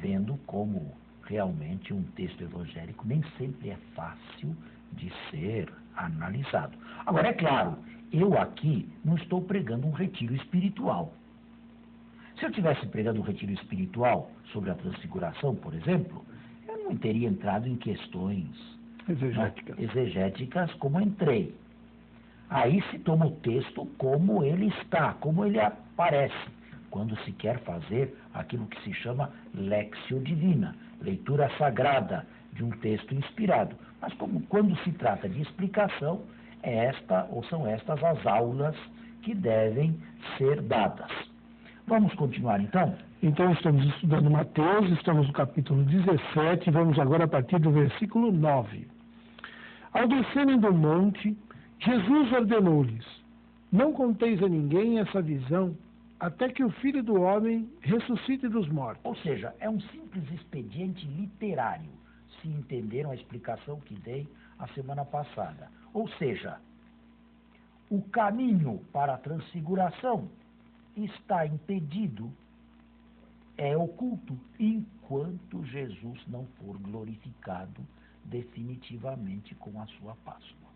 vendo como realmente um texto evangélico nem sempre é fácil de ser analisado. Agora, é claro, eu aqui não estou pregando um retiro espiritual. Se eu tivesse pregado um retiro espiritual sobre a transfiguração, por exemplo, eu não teria entrado em questões exegéticas como entrei. Aí se toma o texto como ele está, como ele aparece, quando se quer fazer aquilo que se chama Lectio Divina, leitura sagrada de um texto inspirado. Mas quando se trata de explicação, são estas as aulas que devem ser dadas. Vamos continuar então? Então estamos estudando Mateus, estamos no capítulo 17, vamos agora a partir do versículo 9. Ao descerem do monte, Jesus ordenou-lhes: não conteis a ninguém essa visão, até que o Filho do Homem ressuscite dos mortos. Ou seja, é um simples expediente literário, se entenderam a explicação que dei a semana passada. Ou seja, o caminho para a transfiguração está impedido, é oculto, enquanto Jesus não for glorificado definitivamente com a sua Páscoa.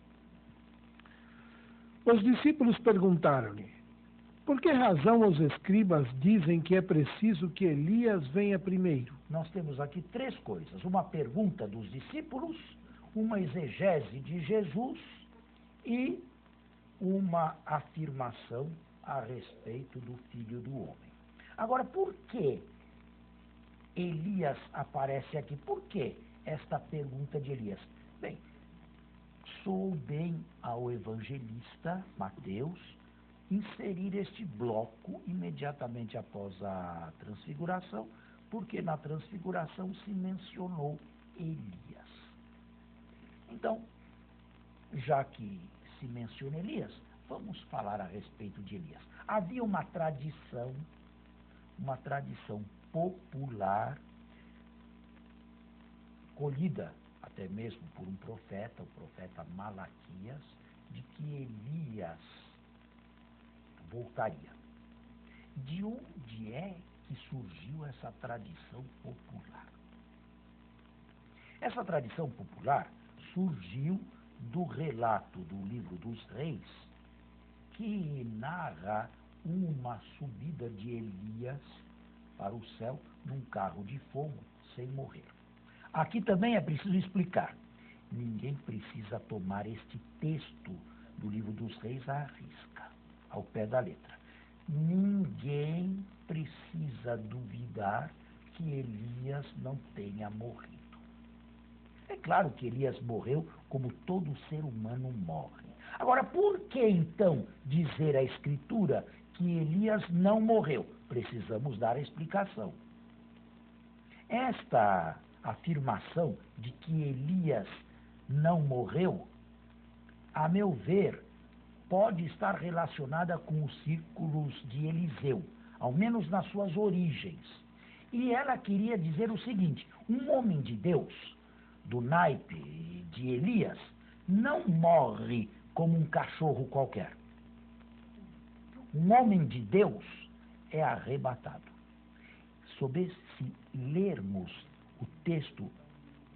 Os discípulos perguntaram-lhe: por que razão os escribas dizem que é preciso que Elias venha primeiro? Nós temos aqui três coisas: uma pergunta dos discípulos, uma exegese de Jesus e uma afirmação a respeito do Filho do Homem. Agora, por que Elias aparece aqui? Por que esta pergunta de Elias? Bem, soou bem ao evangelista Mateus inserir este bloco imediatamente após a transfiguração, porque na transfiguração se mencionou Elias. Então, já que se menciona Elias, vamos falar a respeito de Elias. Havia uma tradição popular, colhida até mesmo por um profeta, o profeta Malaquias, de que Elias voltaria. De onde é que surgiu essa tradição popular? Essa tradição popular surgiu do relato do livro dos Reis, que narra uma subida de Elias para o céu num carro de fogo sem morrer. Aqui também é preciso explicar. Ninguém precisa tomar este texto do livro dos Reis à risca, ao pé da letra. Ninguém precisa duvidar que Elias não tenha morrido. É claro que Elias morreu como todo ser humano morre. Agora, por que então dizer a Escritura que Elias não morreu? Precisamos dar a explicação. Esta afirmação de que Elias não morreu, a meu ver, pode estar relacionada com os círculos de Eliseu, ao menos nas suas origens. E ela queria dizer o seguinte: um homem de Deus, do naipe de Elias, não morre como um cachorro qualquer. Um homem de Deus é arrebatado. Se lermos o texto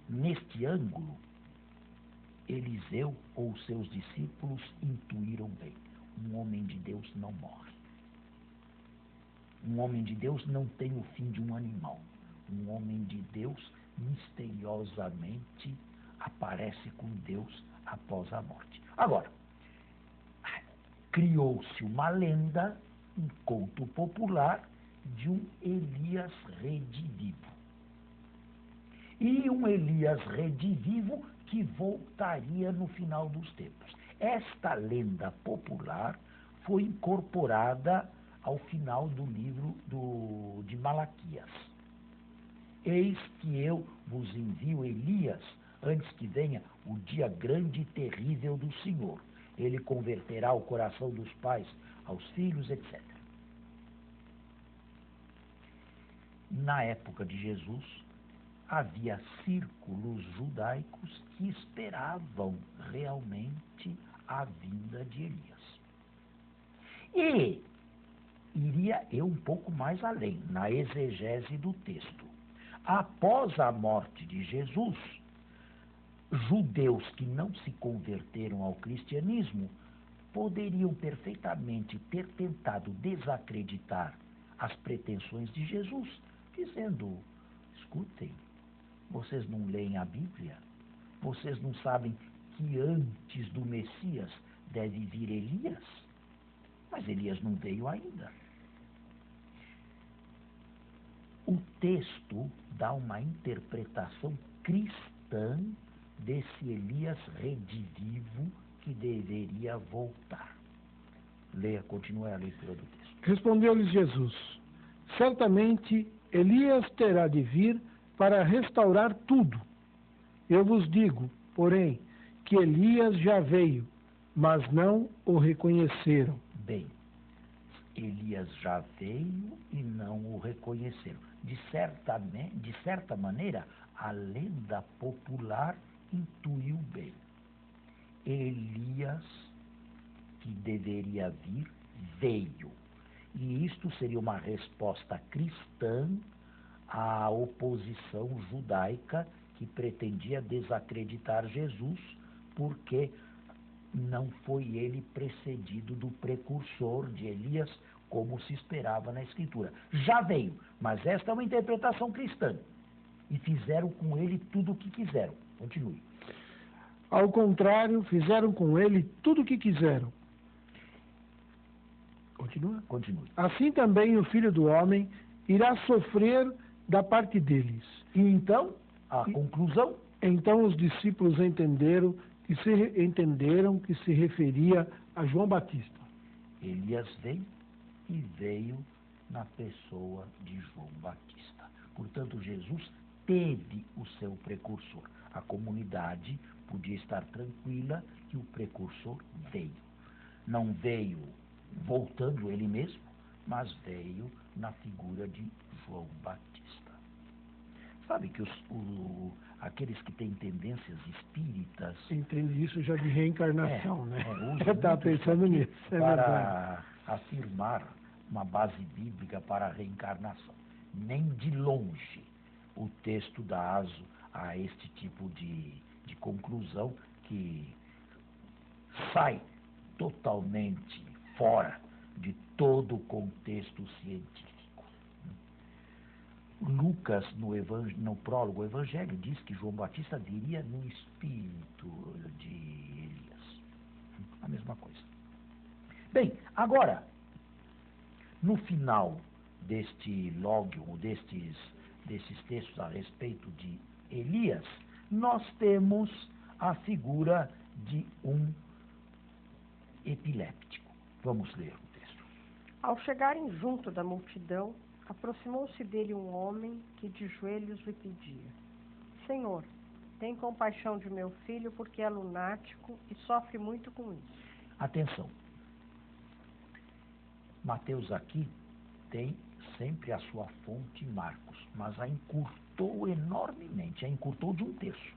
neste ângulo, Eliseu ou seus discípulos intuíram bem: um homem de Deus não morre. Um homem de Deus não tem o fim de um animal. Um homem de Deus misteriosamente aparece com Deus após a morte. Agora, criou-se uma lenda, um conto popular de um Elias redivivo. E um Elias redivivo que voltaria no final dos tempos. Esta lenda popular foi incorporada ao final do livro de Malaquias. Eis que eu vos envio Elias antes que venha o dia grande e terrível do Senhor. Ele converterá o coração dos pais aos filhos, etc. Na época de Jesus, havia círculos judaicos que esperavam realmente a vinda de Elias. E iria eu um pouco mais além, na exegese do texto. Após a morte de Jesus, judeus que não se converteram ao cristianismo poderiam perfeitamente ter tentado desacreditar as pretensões de Jesus, dizendo: escutem, vocês não leem a Bíblia? Vocês não sabem que antes do Messias deve vir Elias? Mas Elias não veio ainda. O texto dá uma interpretação cristã desse Elias redivivo que deveria voltar. Leia, continue a leitura do texto. Respondeu-lhes Jesus: certamente Elias terá de vir para restaurar tudo. Eu vos digo, porém, que Elias já veio, mas não o reconheceram. Bem, Elias já veio e não o reconheceram. De certa maneira, a lenda popular intuiu bem. Elias, que deveria vir, veio. E isto seria uma resposta cristã à oposição judaica que pretendia desacreditar Jesus, porque não foi ele precedido do precursor de Elias, como se esperava na Escritura. Já veio, mas esta é uma interpretação cristã. E fizeram com ele tudo o que quiseram. Continue. Ao contrário, fizeram com ele tudo o que quiseram. Continua? Continue. Assim também o Filho do Homem irá sofrer da parte deles. E então, a conclusão? Então os discípulos entenderam que se referia a João Batista. Elias veio e veio na pessoa de João Batista. Portanto, Jesus teve o seu precursor. A comunidade podia estar tranquila que o precursor veio. Não veio voltando ele mesmo, mas veio na figura de João Batista. Sabe que aqueles que têm tendências espíritas... Entende isso já de reencarnação, né? Eu estava pensando nisso. Para afirmar uma base bíblica para a reencarnação. Nem de longe o texto dá aso a este tipo de conclusão que sai totalmente fora de todo o contexto científico. Lucas, no prólogo ao Evangelho, diz que João Batista viria no espírito de Elias. A mesma coisa. Bem, agora, no final deste lógion, desses textos a respeito de Elias, nós temos a figura de um epiléptico. Vamos ler o texto. Ao chegarem junto da multidão, aproximou-se dele um homem que de joelhos lhe pedia: Senhor, tem compaixão de meu filho, porque é lunático e sofre muito com isso. Atenção. Mateus aqui tem sempre a sua fonte Marcos, mas a encurtou enormemente, a encurtou de um terço.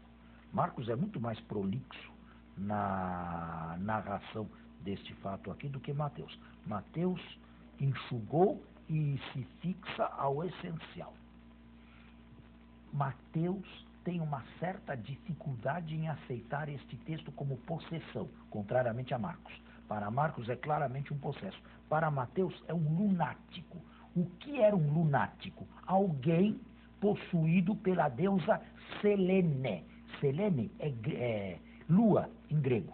Marcos é muito mais prolixo na narração deste fato aqui do que Mateus. Mateus enxugou e se fixa ao essencial. Mateus tem uma certa dificuldade em aceitar este texto como possessão, contrariamente a Marcos. Para Marcos é claramente um possesso. Para Mateus é um lunático. O que era um lunático? Alguém possuído pela deusa Selene. Selene é lua em grego.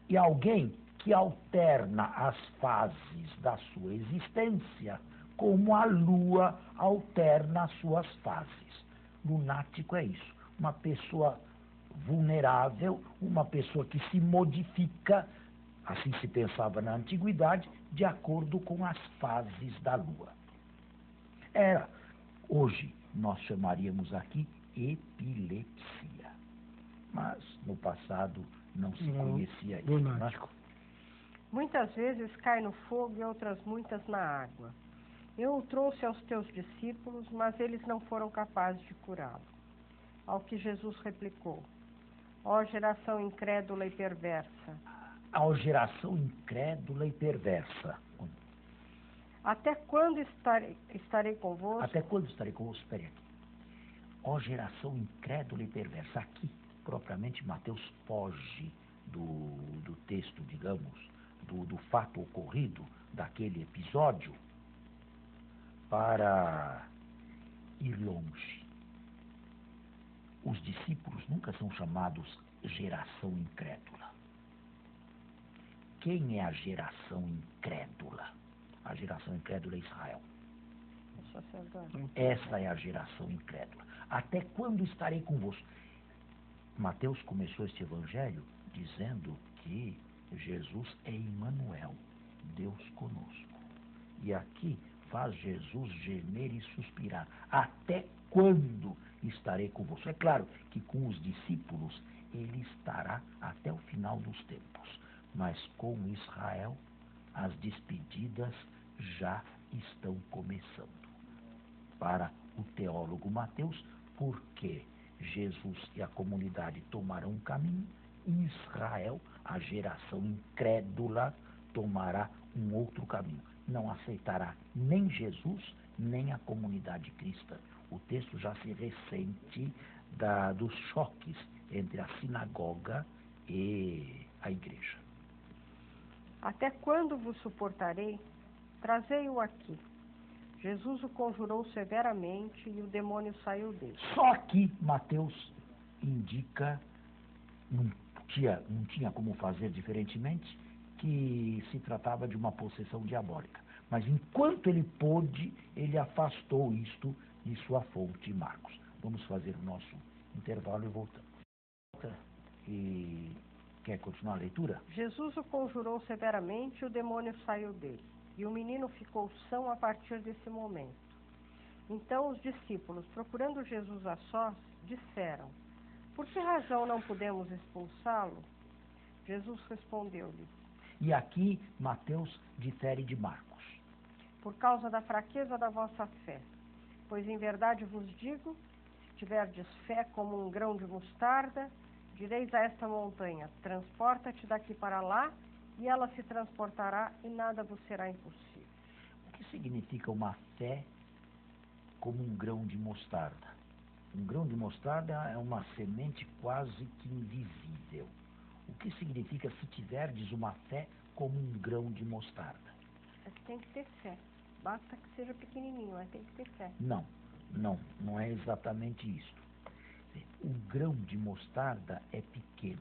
E alguém que alterna as fases da sua existência, como a lua alterna as suas fases. Lunático é isso. Uma pessoa vulnerável, uma pessoa que se modifica, assim se pensava na antiguidade, de acordo com as fases da lua. Hoje nós chamaríamos aqui epilepsia, mas no passado não se conhecia isso. Lunático. Muitas vezes cai no fogo e outras muitas na água. Eu o trouxe aos teus discípulos, mas eles não foram capazes de curá-lo. Ao que Jesus replicou: ó geração incrédula e perversa. Ó geração incrédula e perversa. Até quando estarei convosco? Até quando estarei convosco? Espere aqui. Ó geração incrédula e perversa. Aqui, propriamente, Mateus foge do texto, digamos, do fato ocorrido, daquele episódio, para ir longe. Os discípulos nunca são chamados geração incrédula. Quem é a geração incrédula? A geração incrédula é Israel. Essa é a geração incrédula. Até quando estarei convosco? Mateus começou este evangelho dizendo que Jesus é Emmanuel, Deus conosco. E aqui faz Jesus gemer e suspirar. Até quando estarei convosco? É claro que com os discípulos ele estará até o final dos tempos. Mas com Israel, as despedidas já estão começando. Para o teólogo Mateus, porque Jesus e a comunidade tomarão um caminho, e Israel, a geração incrédula, tomará um outro caminho. Não aceitará nem Jesus, nem a comunidade cristã. O texto já se ressente dos choques entre a sinagoga e a igreja. Até quando vos suportarei? Trazei-o aqui. Jesus o conjurou severamente e o demônio saiu dele. Só que Mateus indica, não tinha como fazer diferentemente, que se tratava de uma possessão diabólica. Mas enquanto ele pôde, ele afastou isto de sua fonte, Marcos. Vamos fazer o nosso intervalo e voltamos. E quer continuar a leitura? Jesus o conjurou severamente e o demônio saiu dele. E o menino ficou são a partir desse momento. Então os discípulos, procurando Jesus a sós, disseram: por que razão não podemos expulsá-lo? Jesus respondeu-lhes: E aqui Mateus difere de Marcos. por causa da fraqueza da vossa fé. Pois em verdade vos digo, se tiverdes fé como um grão de mostarda, direis a esta montanha: transporta-te daqui para lá, e ela se transportará, e nada vos será impossível. O que significa uma fé como um grão de mostarda? Um grão de mostarda é uma semente quase que invisível. O que significa se tiverdes uma fé como um grão de mostarda? É que tem que ter fé. Basta que seja pequenininho, mas tem que ter fé. Não é exatamente isso. O grão de mostarda é pequeno,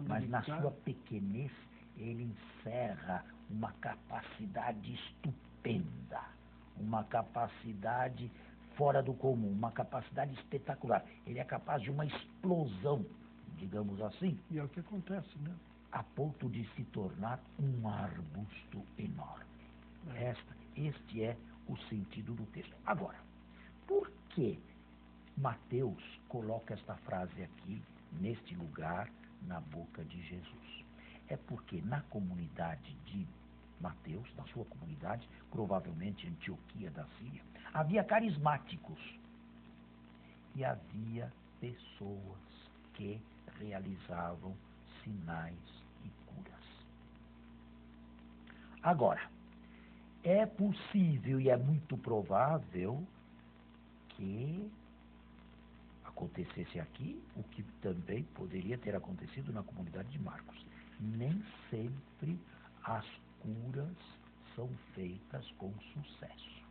mas na sua pequenez ele encerra uma capacidade estupenda, uma capacidade fora do comum, uma capacidade espetacular. Ele é capaz de uma explosão, digamos assim. E é o que acontece, né? A ponto de se tornar um arbusto enorme. Este é o sentido do texto. Agora, por que Mateus coloca esta frase aqui, neste lugar, na boca de Jesus? É porque na comunidade de Mateus, na sua comunidade, provavelmente Antioquia da Síria, havia carismáticos e havia pessoas que realizavam sinais e curas. Agora, é possível e é muito provável que acontecesse aqui o que também poderia ter acontecido na comunidade de Marcos. Nem sempre as curas são feitas com sucesso.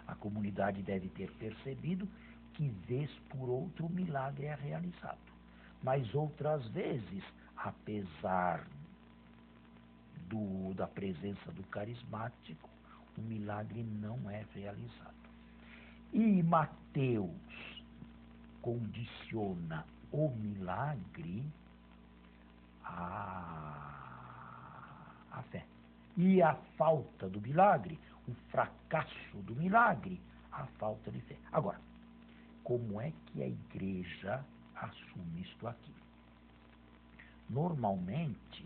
A comunidade deve ter percebido que vez por outra o milagre é realizado. Mas outras vezes, apesar da presença do carismático, o milagre não é realizado. E Mateus condiciona o milagre à fé. E a falta do milagre, o fracasso do milagre, a falta de fé. Agora, como é que a igreja assume isto aqui? Normalmente,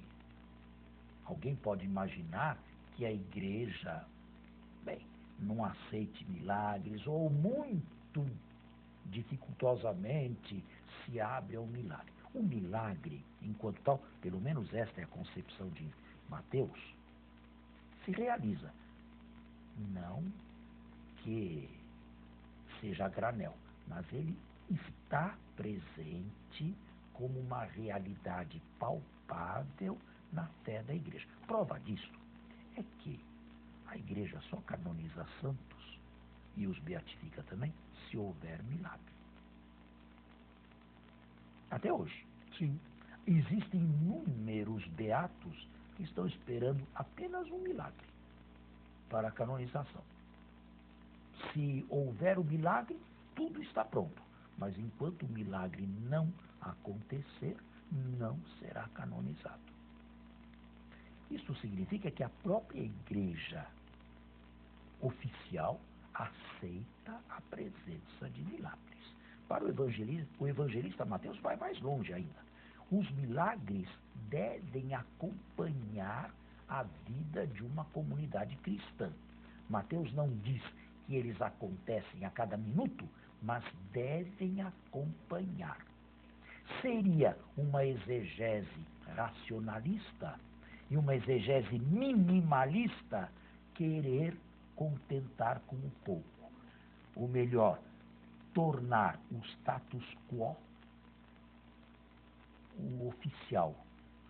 alguém pode imaginar que a igreja, não aceite milagres ou muito dificultosamente se abre ao milagre. O milagre, enquanto tal, pelo menos esta é a concepção de Mateus, se realiza. Não que seja a granel, mas ele está presente como uma realidade palpável na fé da igreja. Prova disso é que a igreja só canoniza santos e os beatifica também se houver milagre. Até hoje. Sim. Existem inúmeros beatos que estão esperando apenas um milagre para a canonização. Se houver o milagre, tudo está pronto. Mas enquanto o milagre não acontecer, não será canonizado. Isso significa que a própria igreja oficial aceita a presença de milagres. Para o evangelista Mateus vai mais longe ainda. Os milagres devem acompanhar a vida de uma comunidade cristã. Mateus não diz que eles acontecem a cada minuto, mas devem acompanhar. Seria uma exegese racionalista e uma exegese minimalista querer contentar com o pouco. Ou melhor, tornar o status quo o oficial,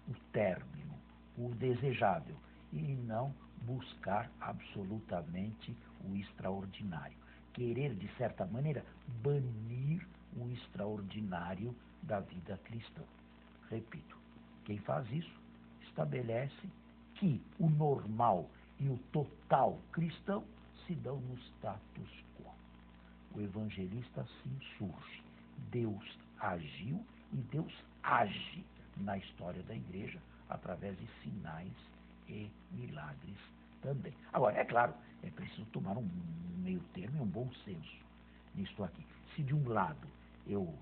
o término, o desejável, e não buscar absolutamente o extraordinário. Querer, de certa maneira, banir o extraordinário da vida cristã. Repito, quem faz isso estabelece que o normal e o total cristão se dão no status quo. O evangelista se insurge. Deus agiu e Deus age na história da igreja através de sinais e milagres também. Agora, é claro, é preciso tomar um meio termo e um bom senso nisto aqui. Se de um lado eu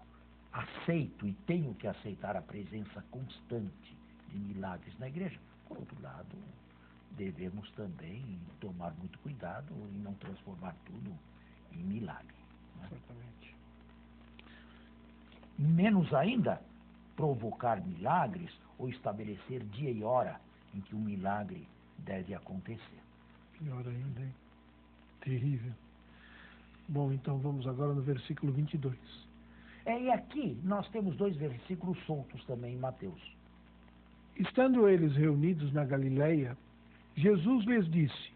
aceito e tenho que aceitar a presença constante de milagres na igreja, por outro lado, devemos também tomar muito cuidado em não transformar tudo em milagre. Né? Exatamente. Menos ainda, provocar milagres ou estabelecer dia e hora em que o milagre deve acontecer. Pior ainda, hein? Terrível. Bom, então vamos agora no versículo 22. E aqui nós temos 2 versículos soltos também em Mateus. Estando eles reunidos na Galileia, Jesus lhes disse: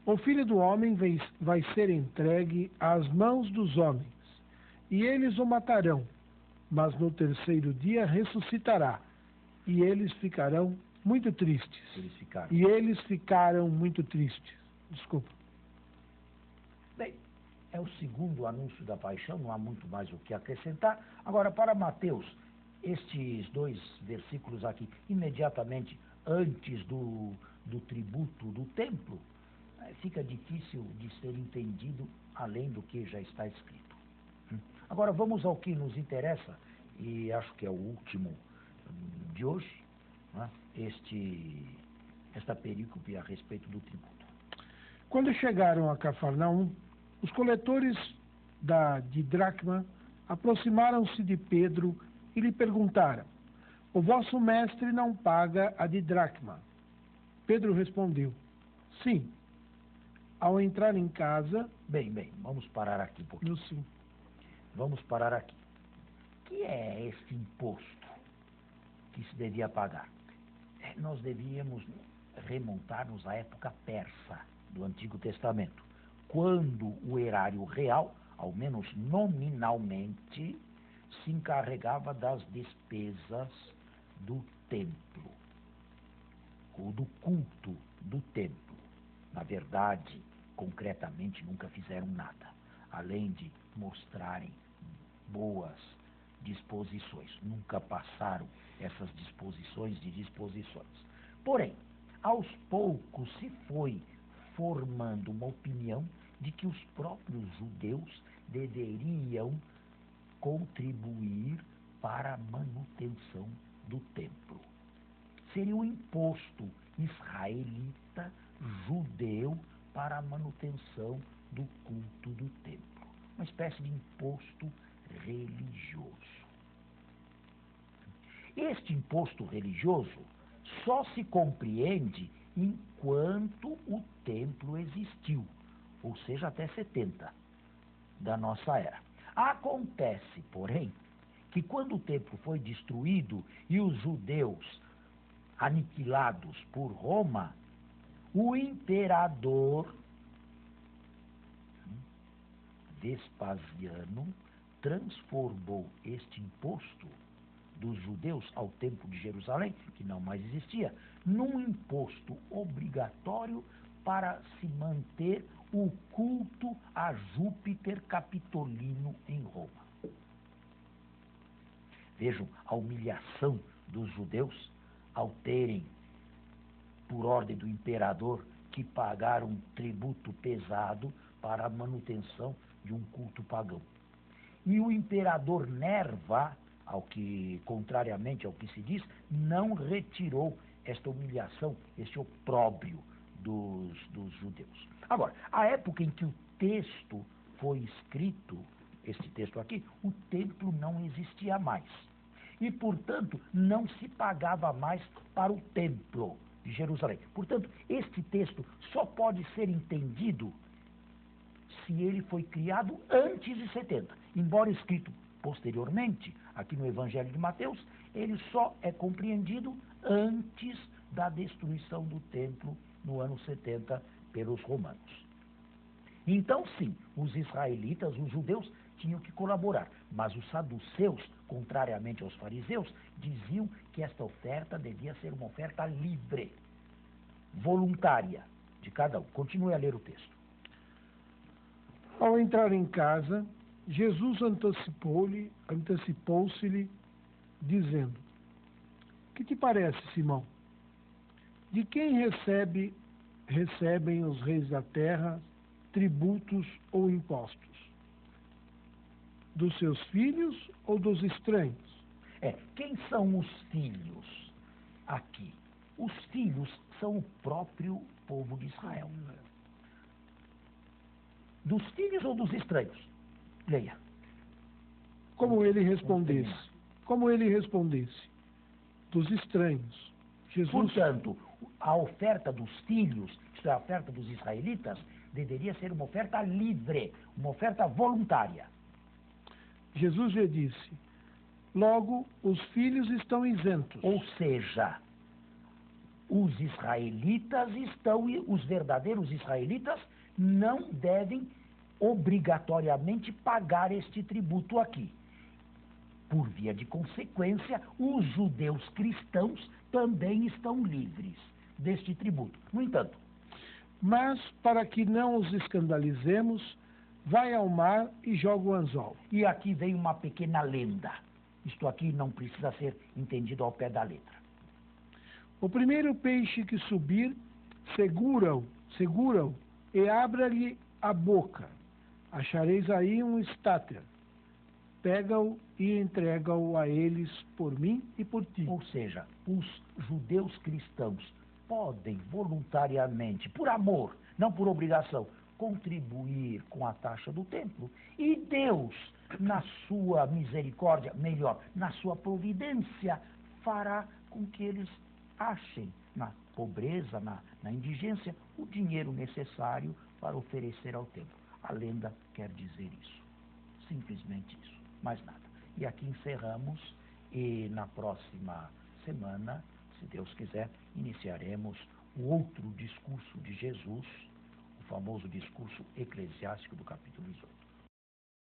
O Filho do Homem vai ser entregue às mãos dos homens, e eles o matarão, mas no terceiro dia ressuscitará, e eles ficarão muito tristes. E eles ficaram muito tristes. Desculpa. Bem, é o segundo anúncio da paixão, não há muito mais o que acrescentar. Agora, para Mateus, estes 2 versículos aqui, imediatamente antes do tributo do templo, fica difícil de ser entendido além do que já está escrito. Agora, vamos ao que nos interessa, e acho que é o último de hoje, né? Esta perícope a respeito do tributo. Quando chegaram a Cafarnaum, os coletores de dracma aproximaram-se de Pedro e lhe perguntaram: O vosso mestre não paga a de dracma? Pedro respondeu: Sim. Ao entrar em casa... Bem, vamos parar aqui um pouquinho. Sim. Vamos parar aqui. O que é esse imposto que se devia pagar? Nós devíamos remontar-nos à época persa do Antigo Testamento, quando o erário real, ao menos nominalmente, se encarregava das despesas do templo, ou do culto do templo. Na verdade, concretamente, nunca fizeram nada, além de mostrarem boas disposições. Nunca passaram essas disposições de disposições. Porém, aos poucos se foi formando uma opinião de que os próprios judeus deveriam contribuir para a manutenção do templo. Seria um imposto israelita judeu para a manutenção do culto do templo. Uma espécie de imposto religioso. Este imposto religioso só se compreende enquanto o templo existiu, ou seja, até 70 da nossa era. Acontece, porém, que quando o templo foi destruído e os judeus aniquilados por Roma, o imperador Vespasiano transformou este imposto dos judeus ao templo de Jerusalém, que não mais existia, num imposto obrigatório para se manter o culto a Júpiter Capitolino em Roma. Vejam a humilhação dos judeus ao terem, por ordem do imperador, que pagar um tributo pesado para a manutenção de um culto pagão. E o imperador Nerva, contrariamente ao que se diz, não retirou esta humilhação, este opróbrio dos judeus. Agora, a época em que o texto foi escrito, este texto aqui, o templo não existia mais. E, portanto, não se pagava mais para o templo de Jerusalém. Portanto, este texto só pode ser entendido se ele foi criado antes de 70. Embora escrito posteriormente, aqui no Evangelho de Mateus, ele só é compreendido antes da destruição do templo no ano 70 pelos romanos. Então, sim, os israelitas, os judeus, tinham que colaborar, mas os saduceus, contrariamente aos fariseus, diziam que esta oferta devia ser uma oferta livre, voluntária, de cada um. Continue a ler o texto. Ao entrar em casa, Jesus antecipou-se-lhe, dizendo: Que te parece, Simão? De quem recebem os reis da terra tributos ou impostos? Dos seus filhos ou dos estranhos? Quem são os filhos aqui? Os filhos são o próprio povo de Israel. Dos filhos ou dos estranhos? Leia. Como ele respondesse. Dos estranhos. Jesus... Portanto, a oferta dos filhos, isto é, a oferta dos israelitas, deveria ser uma oferta livre, uma oferta voluntária. Jesus lhe disse: Logo, os filhos estão isentos. Ou seja, os israelitas os verdadeiros israelitas não devem obrigatoriamente pagar este tributo aqui. Por via de consequência, os judeus cristãos também estão livres deste tributo. No entanto, mas para que não os escandalizemos, vai ao mar e joga o anzol. E aqui vem uma pequena lenda. Isto aqui não precisa ser entendido ao pé da letra. O primeiro peixe que subir, segura-o e abra-lhe a boca. Achareis aí um estáter. Pega-o e entrega-o a eles por mim e por ti. Ou seja, os judeus cristãos podem voluntariamente, por amor, não por obrigação, contribuir com a taxa do templo. E Deus, na sua misericórdia, melhor, na sua providência, fará com que eles achem na pobreza, na indigência, o dinheiro necessário para oferecer ao templo. A lenda quer dizer isso. Simplesmente isso. Mais nada. E aqui encerramos e na próxima semana, se Deus quiser, iniciaremos o outro discurso de Jesus, o famoso discurso eclesiástico do capítulo 18.